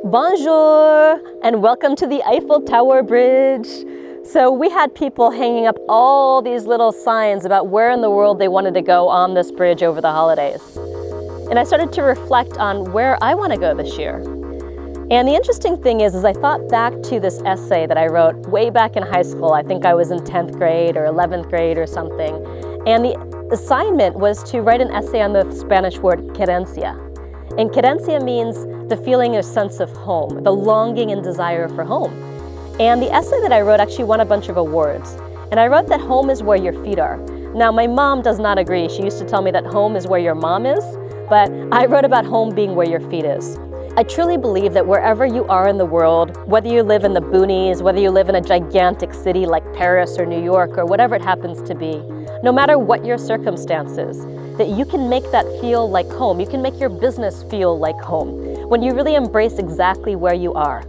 Bonjour, and welcome to the Eiffel Tower Bridge. So we had people hanging up all these little signs about where in the world they wanted to go on this bridge over the holidays. And I started to reflect on where I want to go this year. And the interesting thing is I thought back to this essay that I wrote way back in high school. I think I was in 10th grade or 11th grade or something. And the assignment was to write an essay on the Spanish word Querencia. And Querencia means the feeling or sense of home, the longing and desire for home. And the essay that I wrote actually won a bunch of awards. And I wrote that home is where your feet are. Now, my mom does not agree. She used to tell me that home is where your mom is, but I wrote about home being where your feet is. I truly believe that wherever you are in the world, whether you live in the boonies, whether you live in a gigantic city like Paris or New York or whatever it happens to be, no matter what your circumstances, that you can make that feel like home. You can make your business feel like home when you really embrace exactly where you are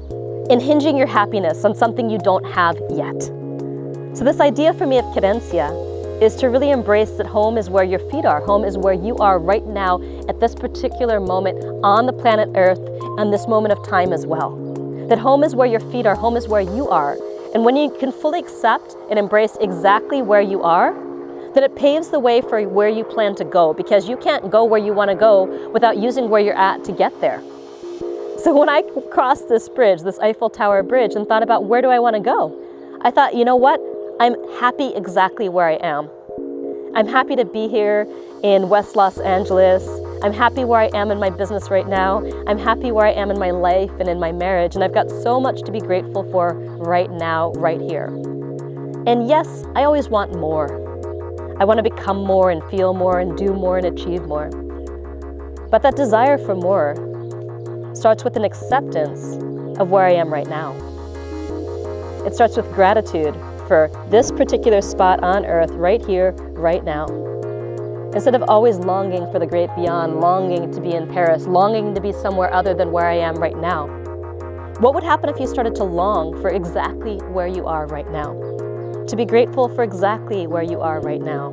and hinging your happiness on something you don't have yet. So this idea for me of Querencia is to really embrace that home is where your feet are. Home is where you are right now at this particular moment on the planet Earth and this moment of time as well. That home is where your feet are, home is where you are. And when you can fully accept and embrace exactly where you are, then it paves the way for where you plan to go, because you can't go where you want to go without using where you're at to get there. So when I crossed this bridge, this Eiffel Tower Bridge, and thought about where do I want to go, I thought, you know what? I'm happy exactly where I am. I'm happy to be here in West Los Angeles. I'm happy where I am in my business right now. I'm happy where I am in my life and in my marriage. And I've got so much to be grateful for right now, right here. And yes, I always want more. I want to become more and feel more and do more and achieve more. But that desire for more starts with an acceptance of where I am right now. It starts with gratitude for this particular spot on earth, right here, right now. Instead of always longing for the great beyond, longing to be in Paris, longing to be somewhere other than where I am right now. What would happen if you started to long for exactly where you are right now? To be grateful for exactly where you are right now.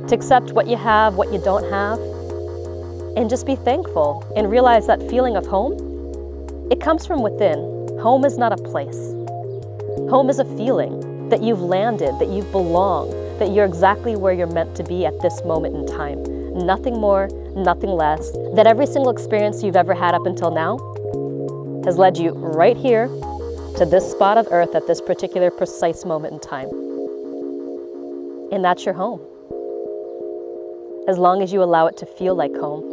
To accept what you have, what you don't have, and just be thankful and realize that feeling of home, it comes from within. Home is not a place. Home is a feeling that you've landed, that you belong, that you're exactly where you're meant to be at this moment in time. Nothing more, nothing less. That every single experience you've ever had up until now has led you right here to this spot of earth at this particular precise moment in time. And that's your home. As long as you allow it to feel like home,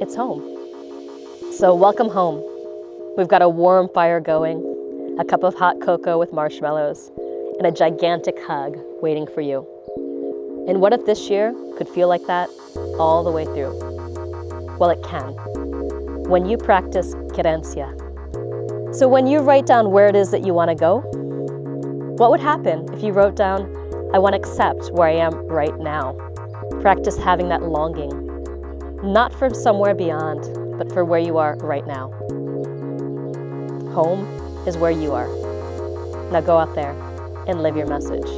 it's home. So welcome home. We've got a warm fire going, a cup of hot cocoa with marshmallows, and a gigantic hug waiting for you. And what if this year could feel like that all the way through? Well, it can, when you practice Querencia. So when you write down where it is that you want to go, what would happen if you wrote down, I want to accept where I am right now? Practice having that longing, not for somewhere beyond, but for where you are right now. Home is where you are. Now go out there and live your message.